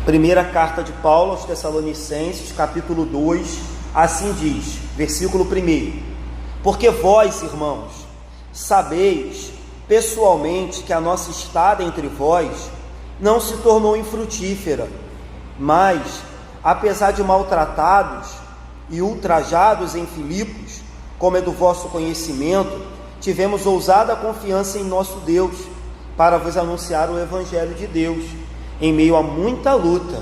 Primeira carta de Paulo aos Tessalonicenses, capítulo 2, assim diz, versículo 1: Porque vós, irmãos, sabeis pessoalmente que a nossa estada entre vós não se tornou infrutífera, mas, apesar de maltratados e ultrajados em Filipos, como é do vosso conhecimento, tivemos ousada confiança em nosso Deus, para vos anunciar o Evangelho de Deus, em meio a muita luta,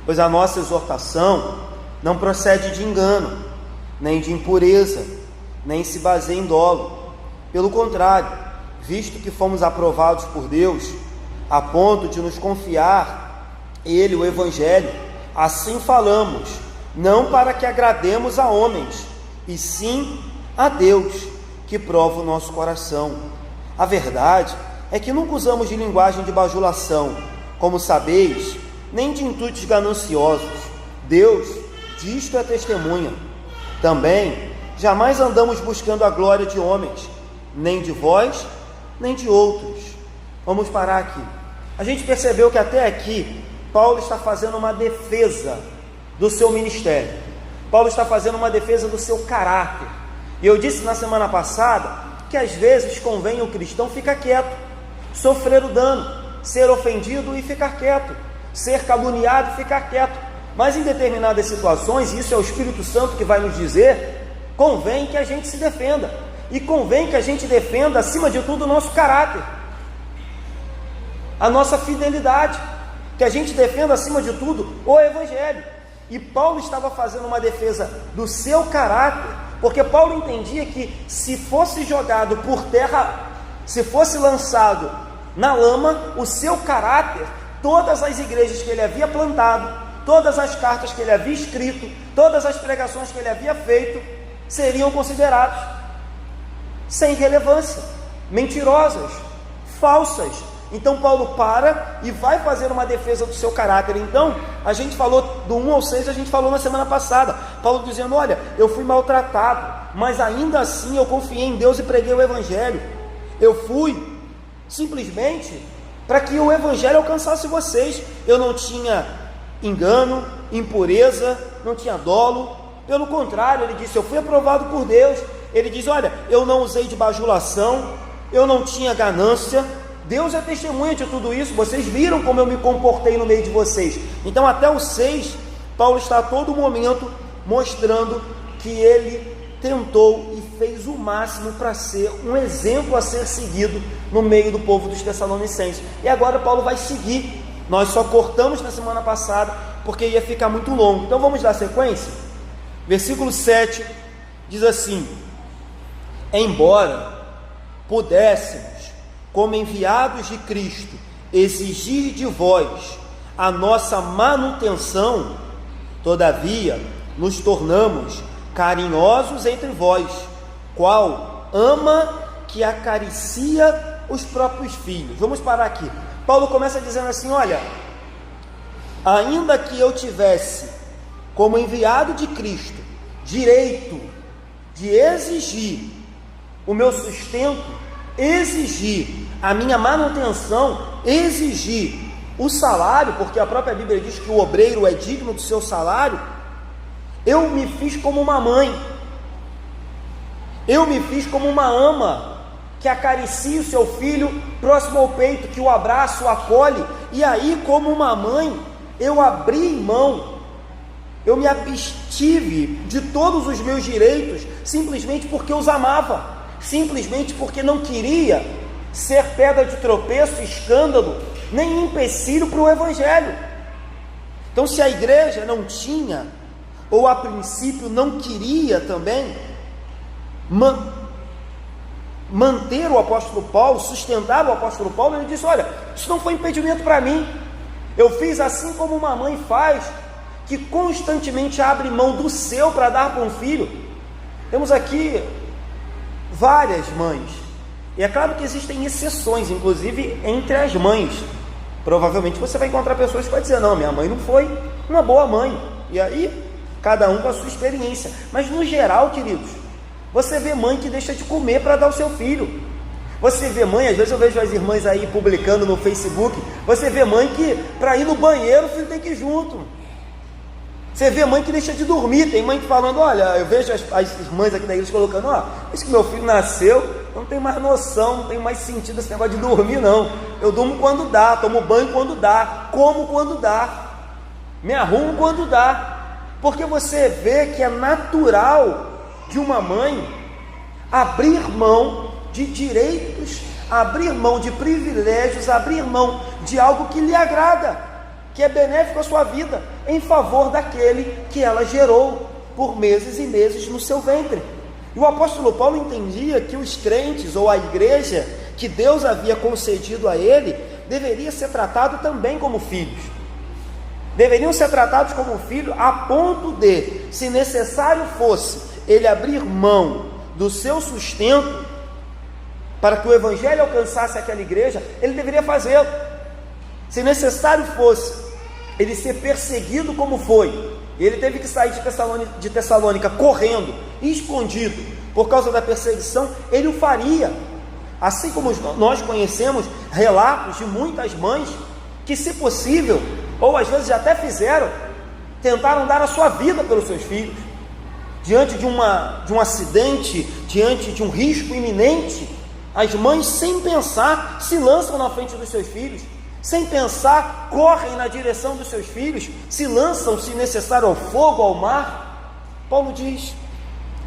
pois a nossa exortação não procede de engano, nem de impureza, nem se baseia em dolo. Pelo contrário, visto que fomos aprovados por Deus, a ponto de nos confiar Ele o Evangelho, assim falamos, não para que agrademos a homens, e sim a Deus, que prova o nosso coração. A verdade é que nunca usamos de linguagem de bajulação, como sabeis, nem de intuitos gananciosos. Deus disto é testemunha. Também jamais andamos buscando a glória de homens, nem de vós, nem de outros. Vamos parar aqui. A gente percebeu que até aqui Paulo está fazendo uma defesa do seu ministério. Paulo está fazendo uma defesa do seu caráter. E eu disse na semana passada que às vezes convém o cristão ficar quieto, sofrer o dano, ser ofendido e ficar quieto, ser caluniado e ficar quieto. Mas em determinadas situações, e isso é o Espírito Santo que vai nos dizer, convém que a gente se defenda. E convém que a gente defenda, acima de tudo, o nosso caráter, a nossa fidelidade, que a gente defenda, acima de tudo, o Evangelho. E Paulo estava fazendo uma defesa do seu caráter, porque Paulo entendia que se fosse jogado por terra, se fosse lançado na lama, o seu caráter, todas as igrejas que ele havia plantado, todas as cartas que ele havia escrito, todas as pregações que ele havia feito, seriam considerados sem relevância, mentirosas, falsas. Então Paulo para e vai fazer uma defesa do seu caráter. Então, a gente falou do 1 ao 6, a gente falou na semana passada, Paulo dizendo, olha, eu fui maltratado, mas ainda assim eu confiei em Deus e preguei o Evangelho. Eu fui simplesmente para que o Evangelho alcançasse vocês. Eu não tinha engano, impureza, não tinha dolo. Pelo contrário, ele disse, eu fui aprovado por Deus. Ele diz, olha, eu não usei de bajulação, eu não tinha ganância. Deus é testemunha de tudo isso. Vocês viram como eu me comportei no meio de vocês. Então até o 6, Paulo está a todo momento mostrando que ele tentou e fez o máximo para ser um exemplo a ser seguido no meio do povo dos Tessalonicenses. E agora Paulo vai seguir. Nós só cortamos na semana passada porque ia ficar muito longo. Então vamos dar sequência. Versículo 7 diz assim: embora pudéssemos, como enviados de Cristo, exigir de vós a nossa manutenção, todavia nos tornamos carinhosos entre vós, qual ama que acaricia os próprios filhos. Vamos parar aqui. Paulo começa dizendo assim, olha, ainda que eu tivesse, como enviado de Cristo, direito de exigir o meu sustento, exigir a minha manutenção, exigir o salário, porque a própria Bíblia diz que o obreiro é digno do seu salário, eu me fiz como uma mãe, eu me fiz como uma ama, que acaricia o seu filho próximo ao peito, que o abraça, o acolhe, e aí como uma mãe, eu abri mão, eu me abstive de todos os meus direitos, simplesmente porque os amava, simplesmente porque não queria ser pedra de tropeço, escândalo, nem empecilho para o Evangelho. Então se a igreja não tinha, ou a princípio não queria também, manter o apóstolo Paulo, sustentar o apóstolo Paulo, ele disse, olha, isso não foi impedimento para mim, eu fiz assim como uma mãe faz, que constantemente abre mão do seu para dar para um filho. Temos aqui várias mães, e é claro que existem exceções, inclusive entre as mães. Provavelmente você vai encontrar pessoas que vão dizer, não, minha mãe não foi uma boa mãe, e aí cada um com a sua experiência, mas no geral, queridos, você vê mãe que deixa de comer para dar ao seu filho, Você vê mãe, às vezes eu vejo as irmãs aí publicando no Facebook, você vê mãe que para ir no banheiro o filho tem que ir junto. Você vê mãe que deixa de dormir, tem mãe que falando, olha, eu vejo as irmãs aqui da igreja colocando, isso que meu filho nasceu, não tem mais noção, não tem mais sentido esse negócio de dormir não, eu durmo quando dá, tomo banho quando dá, como quando dá, me arrumo quando dá, porque você vê que é natural de uma mãe abrir mão de direitos, abrir mão de privilégios, abrir mão de algo que lhe agrada, que é benéfico à sua vida, em favor daquele que ela gerou por meses e meses no seu ventre. E o apóstolo Paulo entendia que os crentes ou a igreja que Deus havia concedido a ele, deveria ser tratado também como filhos, deveriam ser tratados como filhos a ponto de, se necessário fosse, ele abrir mão do seu sustento para que o evangelho alcançasse aquela igreja, ele deveria fazê-lo. Se necessário fosse ele ser perseguido como foi, ele teve que sair de Tessalônica correndo, escondido, por causa da perseguição, ele o faria. Assim como nós conhecemos relatos de muitas mães que, se possível, ou às vezes já até fizeram, tentaram dar a sua vida pelos seus filhos, diante de um acidente, diante de um risco iminente. As mães, sem pensar, se lançam na frente dos seus filhos, sem pensar, correm na direção dos seus filhos, se lançam, se necessário, ao fogo, ao mar. Paulo diz,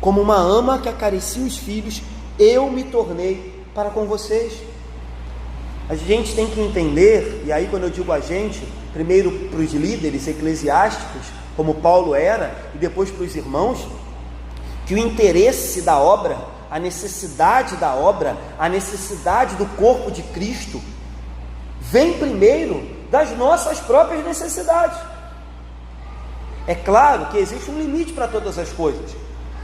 como uma ama que acaricia os filhos, eu me tornei para com vocês. A gente tem que entender, e aí quando eu digo a gente, primeiro para os líderes eclesiásticos, como Paulo era, e depois para os irmãos, que o interesse da obra, a necessidade da obra, a necessidade do corpo de Cristo, vem primeiro das nossas próprias necessidades. É claro que existe um limite para todas as coisas.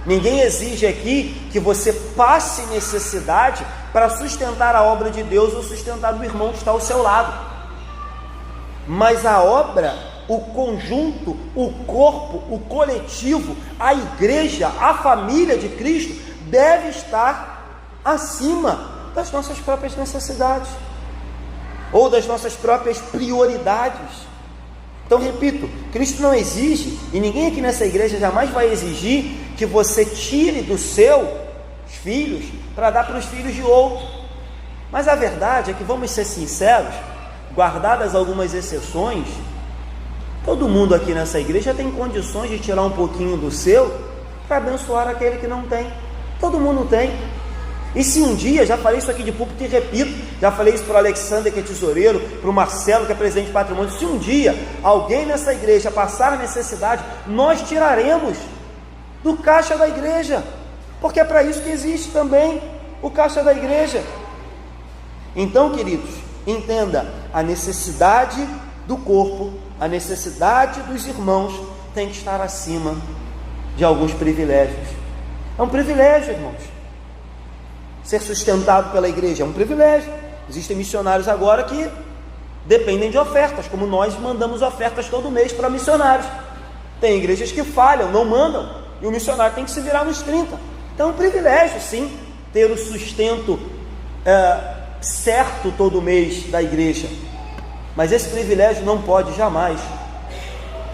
Ninguém exige aqui que você passe necessidade para sustentar a obra de Deus ou sustentar o irmão que está ao seu lado. Mas a obra, o conjunto, o corpo, o coletivo, a igreja, a família de Cristo deve estar acima das nossas próprias necessidades ou das nossas próprias prioridades. Então, repito, Cristo não exige, e ninguém aqui nessa igreja jamais vai exigir, que você tire dos seus filhos para dar para os filhos de outro. Mas a verdade é que, vamos ser sinceros, guardadas algumas exceções, todo mundo aqui nessa igreja tem condições de tirar um pouquinho do seu para abençoar aquele que não tem. Todo mundo tem. E se um dia, já falei isso aqui de púlpito e repito, já falei isso para o Alexander, que é tesoureiro, para o Marcelo, que é presidente de patrimônio, se um dia alguém nessa igreja passar a necessidade, nós tiraremos do caixa da igreja, porque é para isso que existe também o caixa da igreja. Então, queridos, entenda, a necessidade do corpo, a necessidade dos irmãos tem que estar acima de alguns privilégios. É um privilégio, irmãos, ser sustentado pela igreja, é um privilégio. Existem missionários agora que dependem de ofertas, como nós mandamos ofertas todo mês para missionários. Tem igrejas que falham, não mandam, e o missionário tem que se virar nos 30. Então é um privilégio, sim, ter o sustento certo todo mês da igreja, mas esse privilégio não pode jamais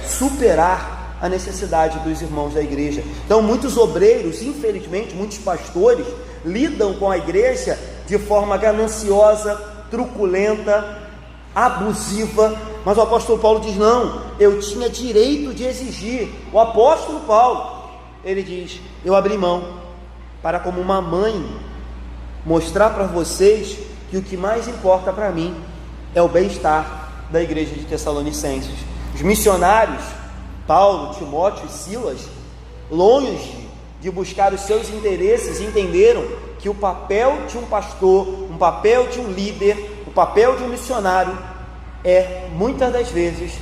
superar a necessidade dos irmãos da igreja. Então muitos obreiros, infelizmente, muitos pastores lidam com a igreja de forma gananciosa, truculenta, abusiva, mas o apóstolo Paulo diz, não, eu tinha direito de exigir. O apóstolo Paulo, ele diz, eu abri mão, para como uma mãe, mostrar para vocês que o que mais importa para mim é o bem-estar da igreja de Tessalonicenses. Os missionários, Paulo, Timóteo e Silas, longe de buscar os seus interesses, entenderam que o papel de um pastor, o papel de um líder, o papel de um missionário é, muitas das vezes,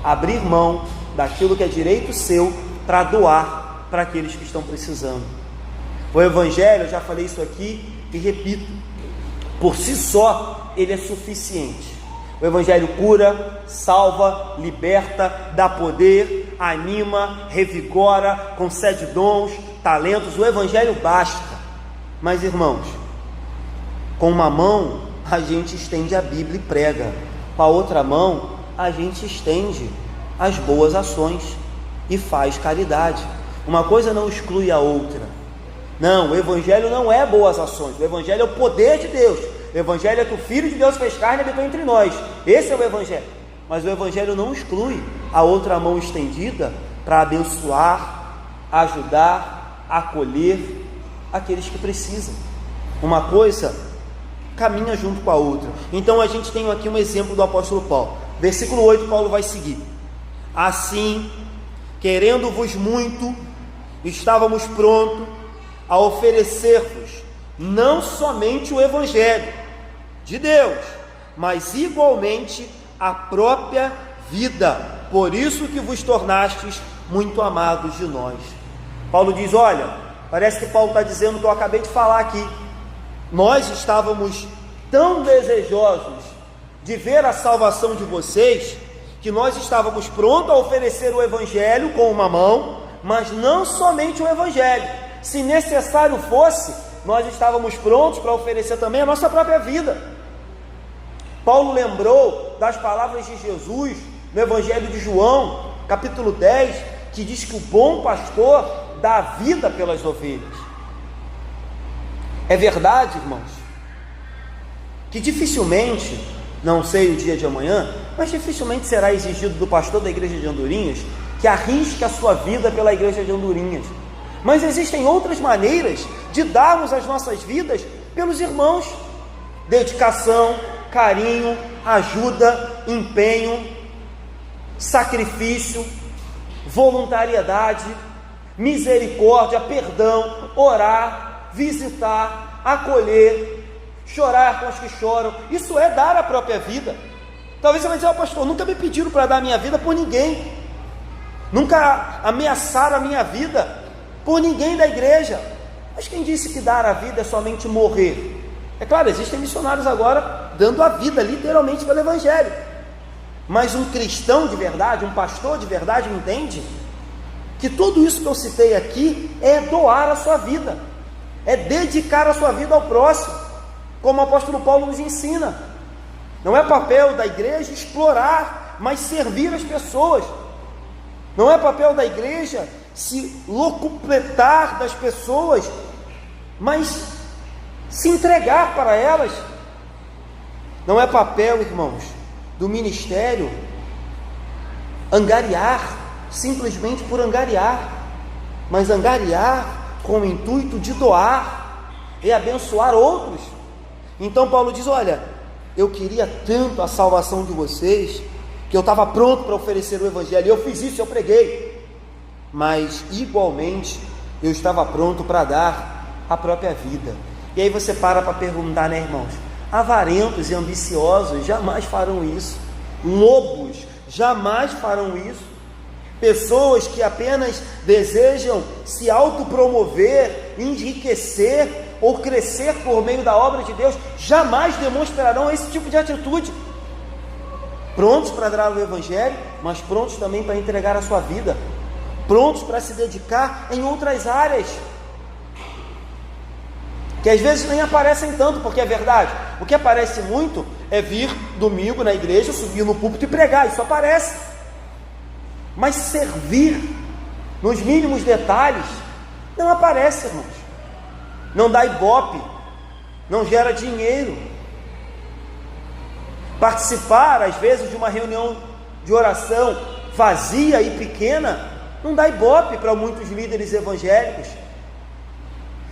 abrir mão daquilo que é direito seu para doar para aqueles que estão precisando. O evangelho, eu já falei isso aqui e repito, por si só ele é suficiente. O evangelho cura, salva, liberta, dá poder, anima, revigora, concede dons, talentos. O evangelho basta. Mas, irmãos, Com uma mão a gente estende a Bíblia e prega, com a outra mão a gente estende as boas ações e faz caridade. Uma coisa não exclui a outra. Não, o Evangelho não é boas ações, o Evangelho é o poder de Deus. O Evangelho é que o Filho de Deus fez carne e habitou entre nós. Esse é o Evangelho. Mas o Evangelho não exclui a outra mão estendida para abençoar, ajudar, acolher aqueles que precisam. Uma coisa caminha junto com a outra. Então a gente tem aqui um exemplo do apóstolo Paulo. Versículo 8, Paulo vai seguir: assim, querendo-vos muito, estávamos prontos a oferecer-vos não somente o Evangelho de Deus, mas igualmente a própria vida, por isso que vos tornastes muito amados de nós. Paulo diz, olha, parece que Paulo está dizendo o que eu acabei de falar aqui. Nós estávamos tão desejosos de ver a salvação de vocês, que nós estávamos prontos a oferecer o Evangelho com uma mão, mas não somente o Evangelho. Se necessário fosse, nós estávamos prontos para oferecer também a nossa própria vida. Paulo lembrou das palavras de Jesus no Evangelho de João, capítulo 10, que diz que o bom pastor dá a vida pelas ovelhas. É verdade, irmãos, que dificilmente, não sei o dia de amanhã, mas dificilmente será exigido do pastor da igreja de Andorinhas que arrisque a sua vida pela igreja de Andorinhas. Mas existem outras maneiras de darmos as nossas vidas pelos irmãos: dedicação, carinho, ajuda, empenho, sacrifício, voluntariedade, misericórdia, perdão, orar, visitar, acolher, chorar com os que choram. Isso é dar a própria vida. Talvez você vai dizer, pastor, nunca me pediram para dar a minha vida por ninguém, nunca ameaçaram a minha vida por ninguém da igreja. Mas quem disse que dar a vida é somente morrer? É claro, existem missionários agora dando a vida literalmente pelo Evangelho, mas um cristão de verdade, um pastor de verdade entende que tudo isso que eu citei aqui é doar a sua vida, é dedicar a sua vida ao próximo, como o apóstolo Paulo nos ensina. Não é papel da igreja explorar, mas servir as pessoas. Não é papel da igreja se locupletar das pessoas, mas se entregar para elas. Não é papel, irmãos, do ministério angariar, simplesmente por angariar, mas angariar com o intuito de doar e abençoar outros. Então Paulo diz, olha, eu queria tanto a salvação de vocês, que eu estava pronto para oferecer o Evangelho, eu fiz isso, eu preguei, mas igualmente eu estava pronto para dar a própria vida. E aí você para perguntar, né, irmãos? Avarentos e ambiciosos jamais farão isso, lobos jamais farão isso, pessoas que apenas desejam se autopromover, enriquecer ou crescer por meio da obra de Deus, jamais demonstrarão esse tipo de atitude. Prontos para dar o Evangelho, mas prontos também para entregar a sua vida, prontos para se dedicar em outras áreas, que às vezes nem aparecem tanto, porque é verdade, o que aparece muito é vir domingo na igreja, subir no púlpito e pregar, isso aparece, mas servir nos mínimos detalhes não aparece, irmãos. Não dá ibope, não gera dinheiro. Participar às vezes de uma reunião de oração vazia e pequena não dá ibope para muitos líderes evangélicos.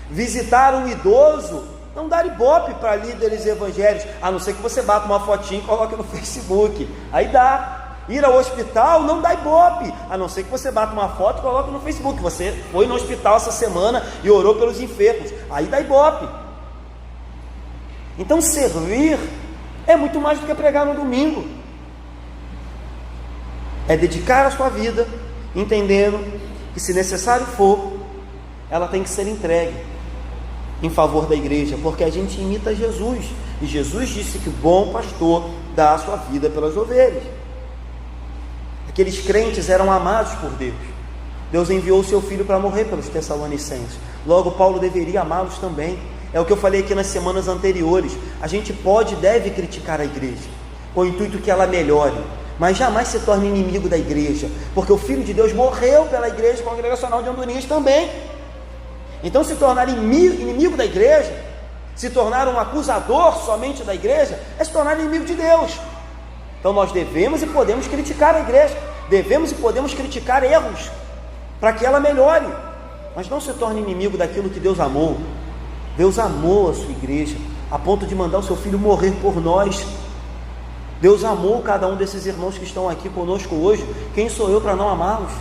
Visitar um idoso não dá ibope para líderes evangélicos, a não ser que você bata uma fotinha e coloque no Facebook, aí dá. Ir ao hospital não dá ibope, a não ser que você bata uma foto e coloque no Facebook, você foi no hospital essa semana e orou pelos enfermos, aí dá ibope. Então servir é muito mais do que pregar no domingo, é dedicar a sua vida, entendendo que se necessário for, ela tem que ser entregue em favor da igreja, porque a gente imita Jesus, e Jesus disse que o bom pastor dá a sua vida pelas ovelhas. Aqueles crentes eram amados por Deus, Deus enviou o seu filho para morrer pelos Tessalonicenses, logo Paulo deveria amá-los também. É o que eu falei aqui nas semanas anteriores. A gente pode e deve criticar a igreja, com o intuito que ela melhore, mas jamais se torne inimigo da igreja, porque o Filho de Deus morreu pela igreja congregacional de Andorinhas também. Então, se tornar inimigo da igreja, se tornar um acusador somente da igreja, é se tornar inimigo de Deus. Então, nós devemos e podemos criticar a igreja, devemos e podemos criticar erros, para que ela melhore, mas não se torne inimigo daquilo que Deus amou. Deus amou a sua igreja, a ponto de mandar o seu Filho morrer por nós. Deus amou cada um desses irmãos que estão aqui conosco hoje. Quem sou eu para não amá-los?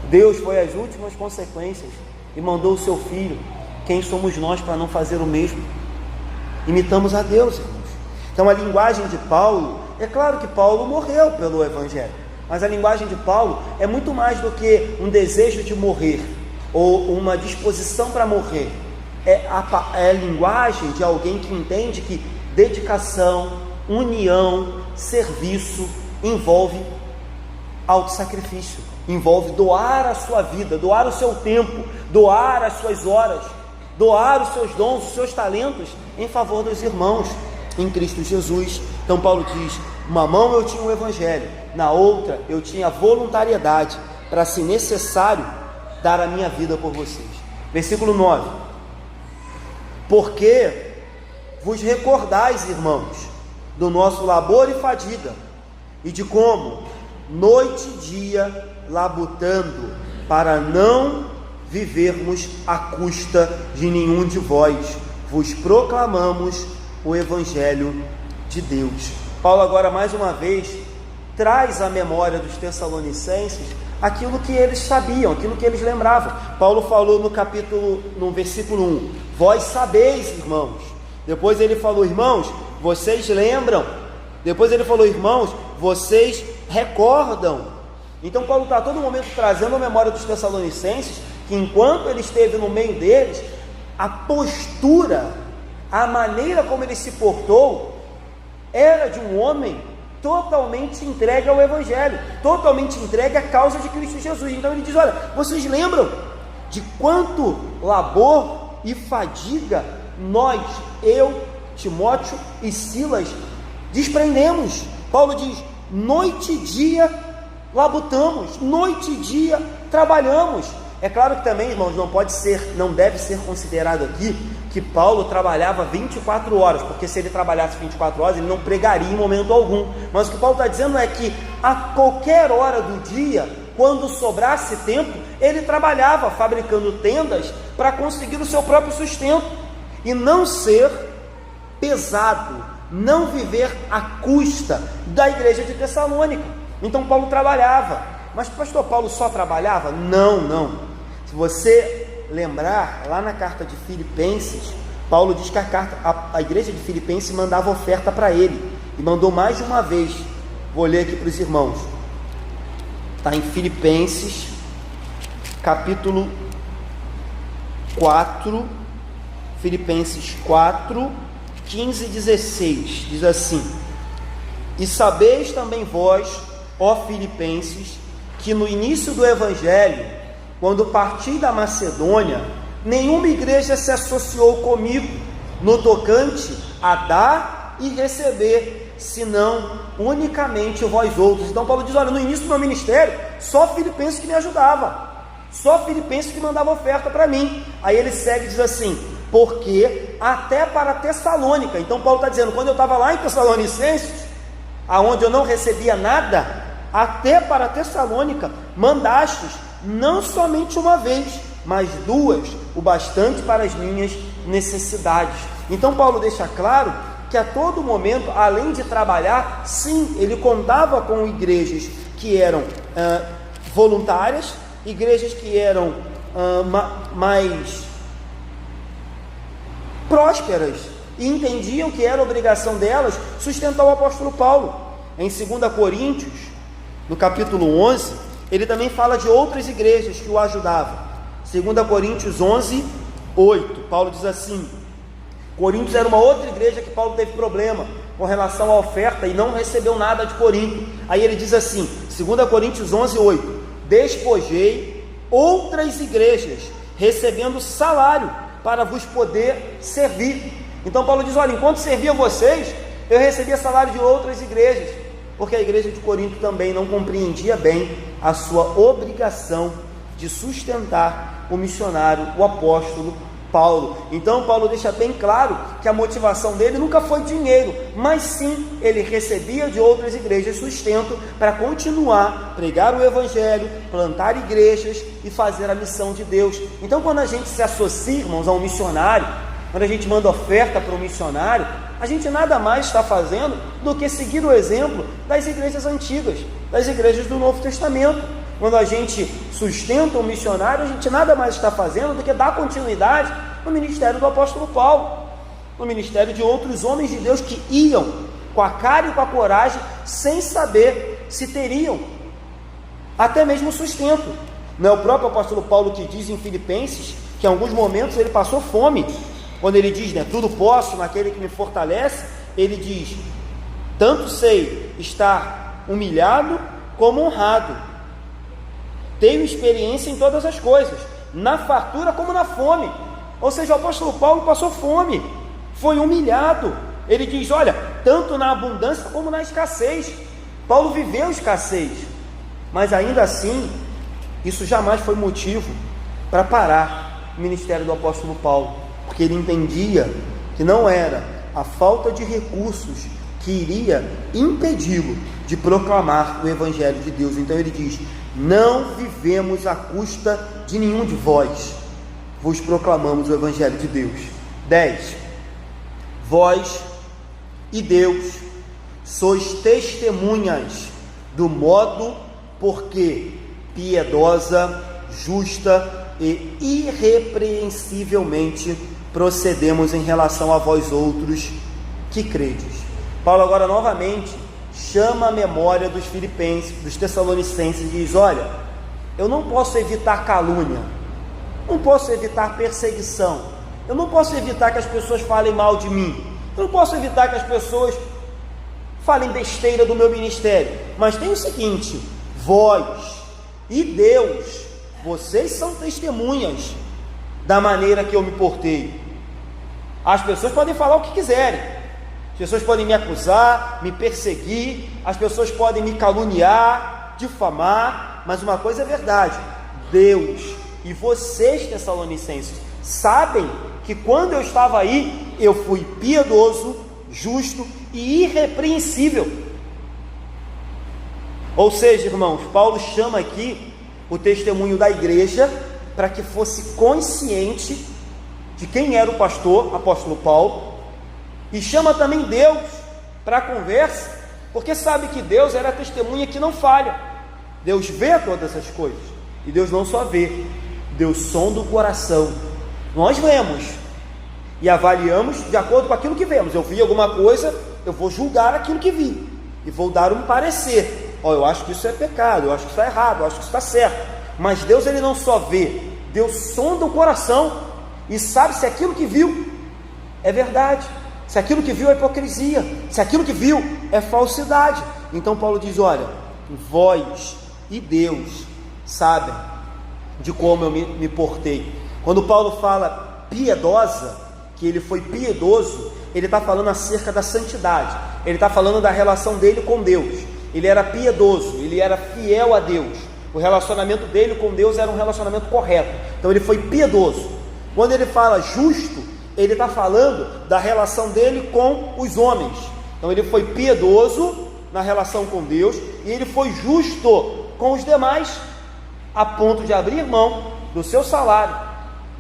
Deus foi às últimas consequências e mandou o seu Filho. Quem somos nós para não fazer o mesmo? Imitamos a Deus, irmãos. Então a linguagem de Paulo, é claro que Paulo morreu pelo Evangelho, mas a linguagem de Paulo é muito mais do que um desejo de morrer, ou uma disposição para morrer. É a linguagem de alguém que entende que dedicação, união, serviço envolve autossacrifício, envolve doar a sua vida, doar o seu tempo, doar as suas horas, doar os seus dons, os seus talentos em favor dos irmãos em Cristo Jesus. Então Paulo diz: uma mão eu tinha o Evangelho, na outra eu tinha a voluntariedade para, se necessário, dar a minha vida por vocês. Versículo 9: porque vos recordais, irmãos, do nosso labor e fadiga, e de como, noite e dia, labutando, para não vivermos à custa de nenhum de vós, vos proclamamos o Evangelho de Deus. Paulo agora mais uma vez traz à memória dos Tessalonicenses aquilo que eles sabiam, aquilo que eles lembravam. Paulo falou no versículo 1, vós sabeis, irmãos. Depois ele falou, irmãos, vocês lembram. Depois ele falou, irmãos, vocês recordam. Então Paulo está a todo momento trazendo a memória dos Tessalonicenses, que enquanto ele esteve no meio deles, a postura, a maneira como ele se portou, era de um homem totalmente entregue ao Evangelho, totalmente entregue à causa de Cristo Jesus. Então ele diz, olha, vocês lembram de quanto labor e fadiga nós, eu, Timóteo e Silas, desprendemos? Paulo diz, noite e dia labutamos, noite e dia trabalhamos. É claro que também, irmãos, não deve ser considerado aqui que Paulo trabalhava 24 horas, porque se ele trabalhasse 24 horas, ele não pregaria em momento algum. Mas o que Paulo está dizendo é que a qualquer hora do dia, quando sobrasse tempo, ele trabalhava fabricando tendas para conseguir o seu próprio sustento, e não ser pesado, não viver à custa da igreja de Tessalônica. Então Paulo trabalhava. Mas pastor Paulo só trabalhava? Não. Se você lembrar, lá na carta de Filipenses, Paulo diz que a igreja de Filipenses mandava oferta para ele, e mandou mais de uma vez. Vou ler aqui para os irmãos. Está em Filipenses, capítulo 4, Filipenses 4, 15 e 16, diz assim: e sabeis também vós, ó Filipenses, que no início do Evangelho, quando parti da Macedônia, nenhuma igreja se associou comigo no tocante a dar e receber, senão unicamente vós outros. Então Paulo diz, olha, no início do meu ministério, só Filipenses que me ajudava, só Filipenses que mandava oferta para mim. Aí ele segue e diz assim, porque até para Tessalônica. Então Paulo está dizendo, quando eu estava lá em Tessalonicenses, aonde eu não recebia nada, até para Tessalônica mandastes, não somente uma vez, mas duas, o bastante para as minhas necessidades. Então Paulo deixa claro que a todo momento, além de trabalhar, sim, ele contava com igrejas que eram voluntárias, igrejas que eram mais prósperas, e entendiam que era obrigação delas sustentar o apóstolo Paulo. Em 2 Coríntios, no capítulo 11, ele também fala de outras igrejas que o ajudavam. 2 Coríntios 11, 8, Paulo diz assim, Coríntios era uma outra igreja que Paulo teve problema com relação à oferta e não recebeu nada de Corinto. Aí ele diz assim, 2 Coríntios 11, 8, despojei outras igrejas, recebendo salário, para vos poder servir. Então Paulo diz, olha, enquanto servia vocês, eu recebia salário de outras igrejas, porque a igreja de Corinto também não compreendia bem a sua obrigação de sustentar o missionário, o apóstolo Paulo. Então Paulo deixa bem claro que a motivação dele nunca foi dinheiro, mas sim ele recebia de outras igrejas sustento para continuar, pregar o evangelho, plantar igrejas e fazer a missão de Deus. Então quando a gente se associa, irmãos, a um missionário, quando a gente manda oferta para um missionário, a gente nada mais está fazendo do que seguir o exemplo das igrejas antigas, das igrejas do Novo Testamento. Quando a gente sustenta um missionário, a gente nada mais está fazendo do que dar continuidade no ministério do apóstolo Paulo, no ministério de outros homens de Deus que iam com a cara e com a coragem, sem saber se teriam até mesmo sustento. Não é o próprio apóstolo Paulo que diz em Filipenses que em alguns momentos ele passou fome, quando ele diz, né, tudo posso naquele que me fortalece. Ele diz, tanto sei estar humilhado como honrado, tenho experiência em todas as coisas, na fartura como na fome. Ou seja, o apóstolo Paulo passou fome, foi humilhado. Ele diz, olha, tanto na abundância como na escassez. Paulo viveu escassez, mas ainda assim, isso jamais foi motivo para parar o ministério do apóstolo Paulo, porque ele entendia que não era a falta de recursos que iria impedi-lo de proclamar o evangelho de Deus. Então ele diz, não vivemos à custa de nenhum de vós, vos proclamamos o evangelho de Deus. 10. Vós e Deus sois testemunhas do modo porque piedosa, justa e irrepreensivelmente procedemos em relação a vós outros que credes. Paulo agora novamente chama a memória dos filipenses, dos tessalonicenses, e diz, olha, eu não posso evitar calúnia, não posso evitar perseguição, eu não posso evitar que as pessoas falem mal de mim, eu não posso evitar que as pessoas falem besteira do meu ministério, mas tem o seguinte, vós e Deus, vocês são testemunhas da maneira que eu me portei. As pessoas podem falar o que quiserem, as pessoas podem me acusar, me perseguir, as pessoas podem me caluniar, difamar, mas uma coisa é verdade, Deus e vocês, tessalonicenses, sabem que quando eu estava aí, eu fui piedoso, justo e irrepreensível. Ou seja, irmãos, Paulo chama aqui o testemunho da igreja para que fosse consciente de quem era o pastor, apóstolo Paulo, e chama também Deus para a conversa, porque sabe que Deus era a testemunha que não falha. Deus vê todas essas coisas, e Deus não só vê, Deus sonda o coração. Nós vemos e avaliamos de acordo com aquilo que vemos. Eu vi alguma coisa, eu vou julgar aquilo que vi e vou dar um parecer. Eu acho que isso é pecado, eu acho que isso é errado, eu acho que isso está certo. Mas Deus, ele não só vê, Deus sonda o coração e sabe se aquilo que viu é verdade, se aquilo que viu é hipocrisia, se aquilo que viu é falsidade. Então Paulo diz, olha, vós e Deus sabem de como eu me portei. Quando Paulo fala piedosa, que ele foi piedoso, ele está falando acerca da santidade, ele está falando da relação dele com Deus. Ele era piedoso, ele era fiel a Deus, o relacionamento dele com Deus era um relacionamento correto, então ele foi piedoso. Quando ele fala justo, ele está falando da relação dele com os homens, então ele foi piedoso na relação com Deus, e ele foi justo com os demais, a ponto de abrir mão do seu salário,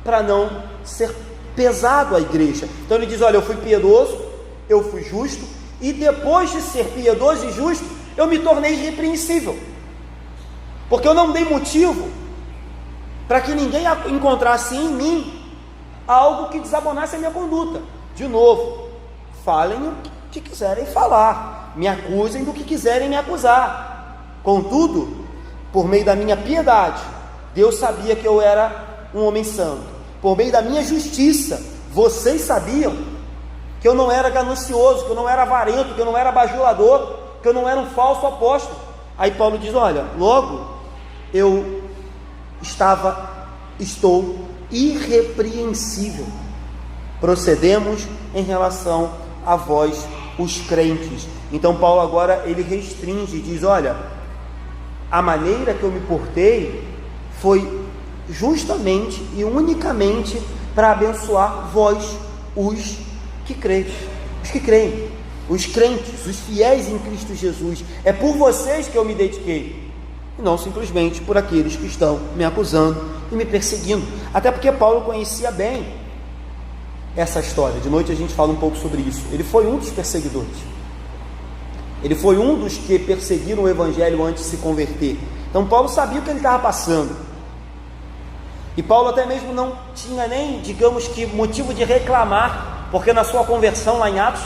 para não ser pesado à igreja. Então ele diz, olha, eu fui piedoso, eu fui justo, e depois de ser piedoso e justo, eu me tornei irrepreensível, porque eu não dei motivo para que ninguém encontrasse em mim algo que desabonasse a minha conduta. De novo, falem o que quiserem falar, me acusem do que quiserem me acusar, contudo, por meio da minha piedade, Deus sabia que eu era um homem santo, por meio da minha justiça, vocês sabiam que eu não era ganancioso, que eu não era avarento, que eu não era bajulador, que eu não era um falso apóstolo. Aí Paulo diz, olha, logo eu estou irrepreensível procedemos em relação a vós, os crentes. Então Paulo agora ele restringe, diz: olha, a maneira que eu me portei foi justamente e unicamente para abençoar vós, os que creem, os crentes, os fiéis em Cristo Jesus. É por vocês que eu me dediquei, e não simplesmente por aqueles que estão me acusando e me perseguindo. Até porque Paulo conhecia bem essa história. De noite a gente fala um pouco sobre isso. Ele foi um dos perseguidores. Ele foi um dos que perseguiram o evangelho antes de se converter. Então Paulo sabia o que ele estava passando. E Paulo até mesmo não tinha nem, digamos que, motivo de reclamar, porque na sua conversão lá em Atos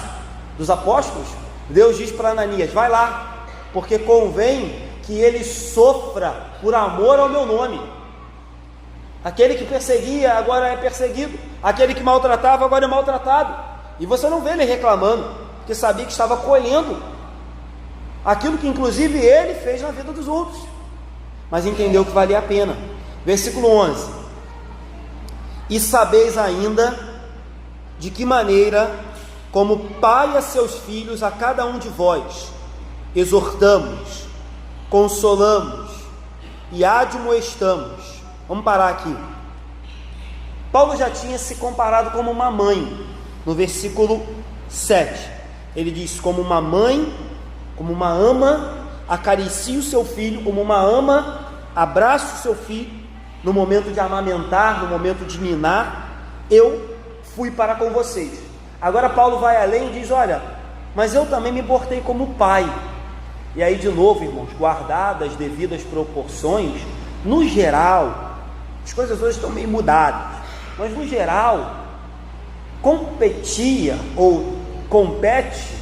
dos Apóstolos, Deus diz para Ananias: vai lá, porque convém que ele sofra por amor ao meu nome. Aquele que perseguia agora é perseguido, aquele que maltratava agora é maltratado. E você não vê ele reclamando, porque sabia que estava colhendo aquilo que inclusive ele fez na vida dos outros, mas entendeu que valia a pena. Versículo 11: e sabeis ainda de que maneira, como pai a seus filhos, a cada um de vós exortamos, consolamos e admoestamos. Vamos parar aqui. Paulo já tinha se comparado como uma mãe. No versículo 7 ele diz: como uma mãe, como uma ama acaricia o seu filho, como uma ama abraça o seu filho no momento de amamentar, no momento de ninar, eu fui para com vocês. Agora Paulo vai além e diz: olha, mas eu também me portei como pai. E aí de novo, irmãos, guardadas as devidas proporções, no geral, as coisas hoje estão meio mudadas, mas no geral, competia ou compete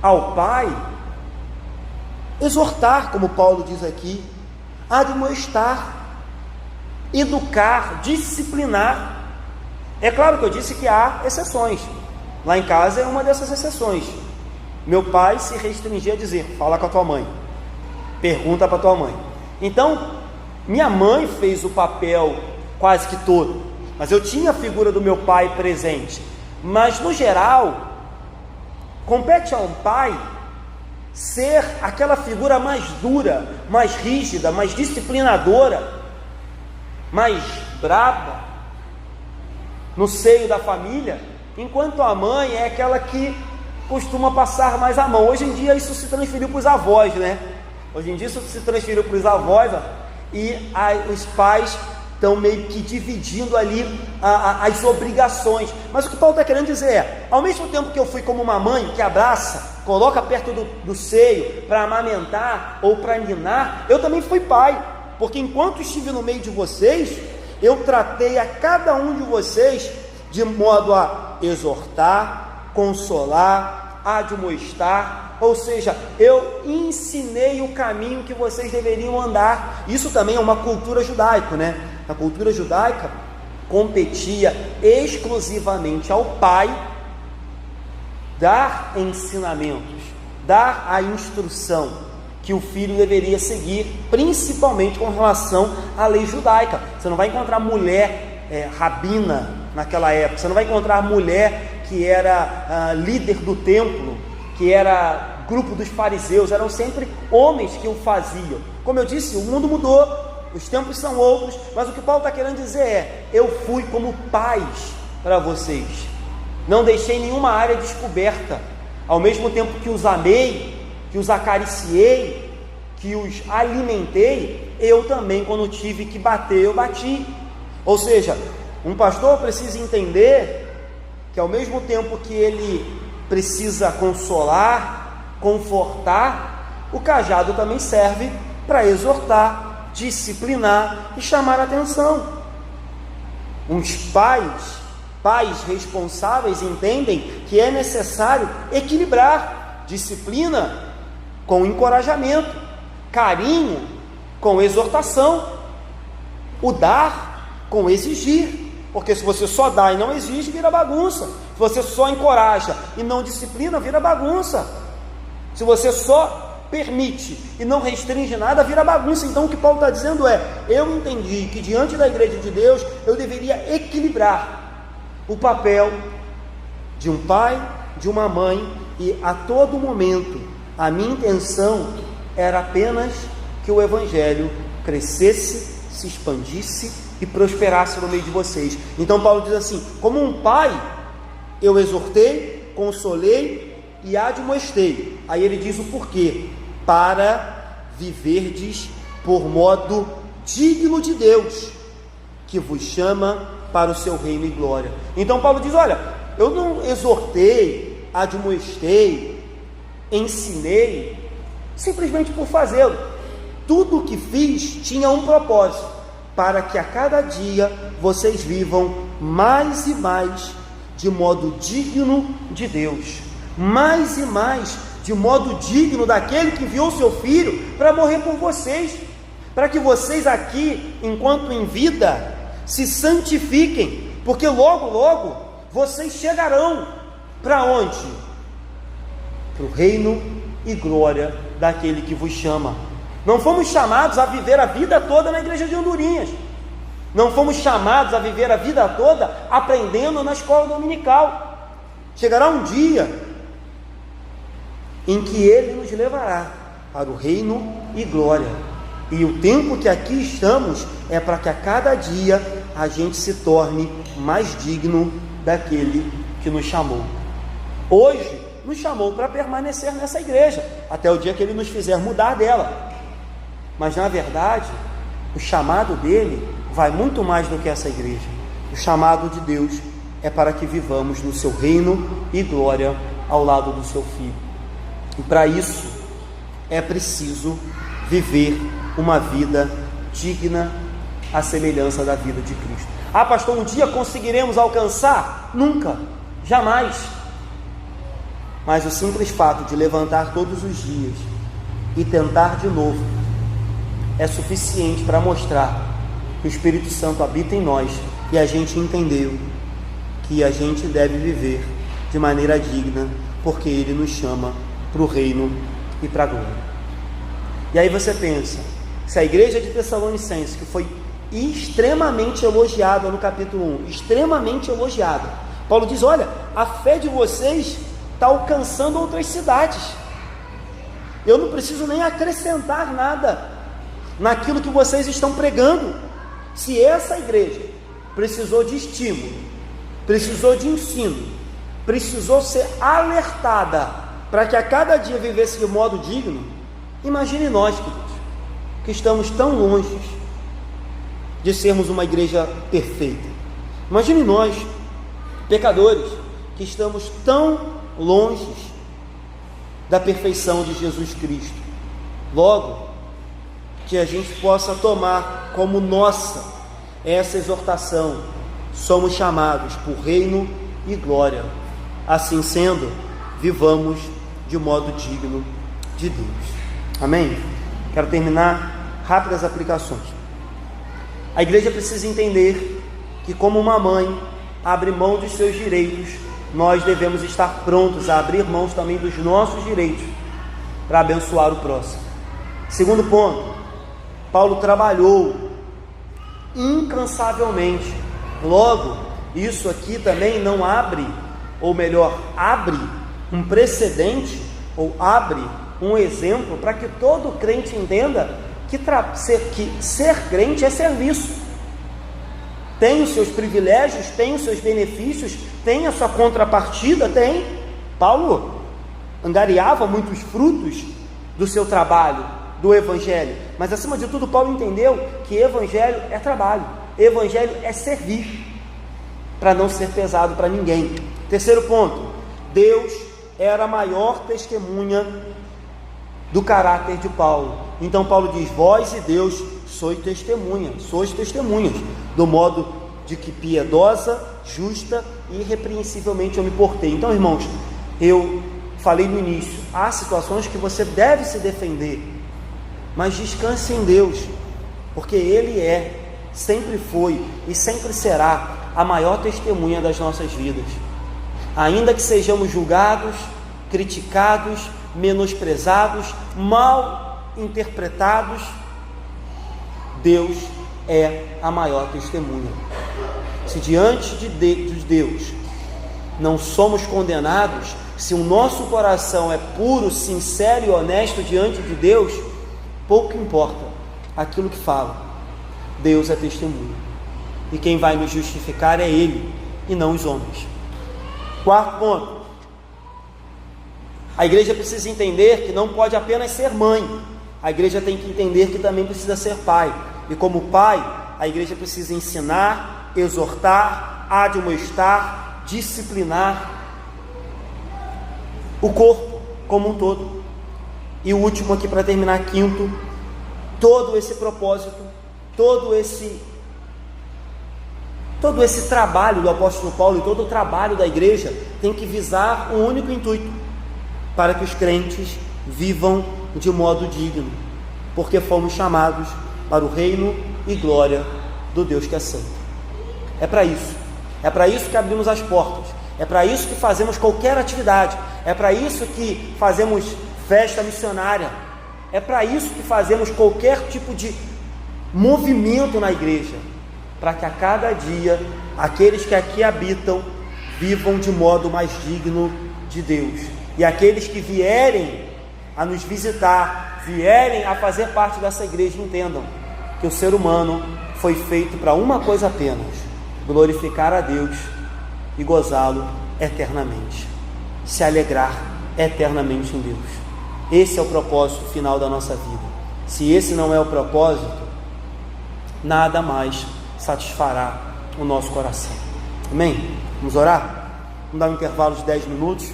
ao pai exortar, como Paulo diz aqui, admoestar, educar, disciplinar. É claro que eu disse que há exceções. Lá em casa é uma dessas exceções. Meu pai se restringia a dizer: fala com a tua mãe, pergunta para a tua mãe. Então minha mãe fez o papel quase que todo, mas eu tinha a figura do meu pai presente. Mas no geral, compete a um pai ser aquela figura mais dura, mais rígida, mais disciplinadora, mais braba no seio da família, enquanto a mãe é aquela que costuma passar mais a mão. Hoje em dia isso se transferiu para os avós, né? Hoje em dia isso se transferiu para os avós, e os pais estão meio que dividindo ali as obrigações. Mas o que Paulo está querendo dizer é: ao mesmo tempo que eu fui como uma mãe que abraça, coloca perto do seio para amamentar ou para ninar, eu também fui pai, porque enquanto estive no meio de vocês, eu tratei a cada um de vocês de modo a exortar, consolar, admoestar. Ou seja, eu ensinei o caminho que vocês deveriam andar. Isso também é uma cultura judaica, né? Na cultura judaica, competia exclusivamente ao pai dar ensinamentos, dar a instrução que o filho deveria seguir, principalmente com relação à lei judaica. Você não vai encontrar mulher rabina naquela época, você não vai encontrar mulher que era líder do templo, que era grupo dos fariseus. Eram sempre homens que o faziam. Como eu disse, o mundo mudou, os tempos são outros, mas o que Paulo está querendo dizer é: eu fui como pais para vocês, não deixei nenhuma área descoberta. Ao mesmo tempo que os amei, que os acariciei, que os alimentei, eu também, quando tive que bater, eu bati. Ou seja, um pastor precisa entender que ao mesmo tempo que ele precisa consolar, confortar, o cajado também serve para exortar, disciplinar e chamar a atenção. Uns pais responsáveis entendem que é necessário equilibrar disciplina com encorajamento, carinho com exortação, o dar com exigir. Porque se você só dá e não exige, vira bagunça. Se você só encoraja e não disciplina, vira bagunça. Se você só permite e não restringe nada, vira bagunça. Então o que Paulo está dizendo é: eu entendi que diante da igreja de Deus eu deveria equilibrar o papel de um pai, de uma mãe, e a todo momento a minha intenção era apenas que o evangelho crescesse, se expandisse e prosperasse no meio de vocês. Então Paulo diz assim: como um pai, eu exortei, consolei e admoestei. Aí ele diz o porquê: para viverdes por modo digno de Deus, que vos chama para o seu reino e glória. Então Paulo diz: olha, eu não exortei, admoestei, ensinei simplesmente por fazê-lo. Tudo o que fiz tinha um propósito: para que a cada dia vocês vivam mais e mais de modo digno de Deus, mais e mais de modo digno daquele que enviou seu Filho para morrer por vocês, para que vocês aqui, enquanto em vida, se santifiquem, porque logo, logo, vocês chegarão para onde? Para o reino e glória daquele que vos chama. Não fomos chamados a viver a vida toda na igreja de Andorinhas, não fomos chamados a viver a vida toda aprendendo na escola dominical. Chegará um dia em que Ele nos levará para o reino e glória, e o tempo que aqui estamos é para que a cada dia a gente se torne mais digno daquele que nos chamou. Hoje nos chamou para permanecer nessa igreja até o dia que Ele nos fizer mudar dela, mas na verdade o chamado dele vai muito mais do que essa igreja. O chamado de Deus é para que vivamos no seu reino e glória ao lado do seu Filho, e para isso é preciso viver uma vida digna à semelhança da vida de Cristo. Ah, pastor, um dia conseguiremos alcançar? Nunca, jamais. Mas o simples fato de levantar todos os dias e tentar de novo é suficiente para mostrar que o Espírito Santo habita em nós, e a gente entendeu que a gente deve viver de maneira digna, porque Ele nos chama para o reino e para a glória. E aí você pensa, se a igreja de Tessalonicenses, que foi extremamente elogiada no capítulo 1, extremamente elogiada, Paulo diz: olha, a fé de vocês está alcançando outras cidades, eu não preciso nem acrescentar nada naquilo que vocês estão pregando. Se essa igreja precisou de estímulo, precisou de ensino, precisou ser alertada para que a cada dia vivesse de modo digno, imagine nós, queridos, que estamos tão longe de sermos uma igreja perfeita. Imagine nós, pecadores, que estamos tão longe da perfeição de Jesus Cristo. Logo, que a gente possa tomar como nossa essa exortação: somos chamados por reino e glória. Assim sendo, vivamos de modo digno de Deus. Amém? Quero terminar rápidas aplicações. A igreja precisa entender que, como uma mãe abre mão dos seus direitos, nós devemos estar prontos a abrir mãos também dos nossos direitos para abençoar o próximo. Segundo ponto, Paulo trabalhou incansavelmente. Logo, isso aqui também não abre, ou melhor, abre um precedente, ou abre um exemplo para que todo crente entenda que ser crente é serviço. Tem os seus privilégios, tem os seus benefícios, tem a sua contrapartida, tem. Paulo angariava muitos frutos do seu trabalho, do evangelho, mas acima de tudo Paulo entendeu que evangelho é trabalho, evangelho é servir, para não ser pesado para ninguém. Terceiro ponto, Deus era a maior testemunha do caráter de Paulo. Então Paulo diz: vós e Deus sois testemunhas do modo de que piedosa, justa e irrepreensivelmente eu me portei. Então, irmãos, eu falei no início, há situações que você deve se defender, mas descanse em Deus, porque Ele sempre foi e sempre será a maior testemunha das nossas vidas. Ainda que sejamos julgados, criticados, menosprezados, mal interpretados, Deus é a maior testemunha. Se diante de Deus não somos condenados, se o nosso coração é puro, sincero e honesto diante de Deus, pouco importa aquilo que fala, Deus é testemunha, e quem vai nos justificar é Ele e não os homens. Quarto ponto, a igreja precisa entender que não pode apenas ser mãe, a igreja tem que entender que também precisa ser pai, e como pai, a igreja precisa ensinar, exortar, admoestar, disciplinar o corpo como um todo. E o último aqui para terminar, quinto, todo esse propósito, todo esse trabalho do apóstolo Paulo e todo o trabalho da igreja tem que visar um único intuito: para que os crentes vivam de modo digno, porque fomos chamados para o reino e glória do Deus que é santo. É para isso que abrimos as portas, é para isso que fazemos qualquer atividade, é para isso que fazemos festa missionária, é para isso que fazemos qualquer tipo de movimento na igreja, para que a cada dia aqueles que aqui habitam vivam de modo mais digno de Deus, e aqueles que vierem a nos visitar, vierem a fazer parte dessa igreja, entendam que o ser humano foi feito para uma coisa apenas: glorificar a Deus e gozá-lo eternamente, se alegrar eternamente em Deus. Esse é o propósito final da nossa vida. Se esse não é o propósito, nada mais satisfará o nosso coração. Amém? Vamos orar? Vamos dar um intervalo de 10 minutos.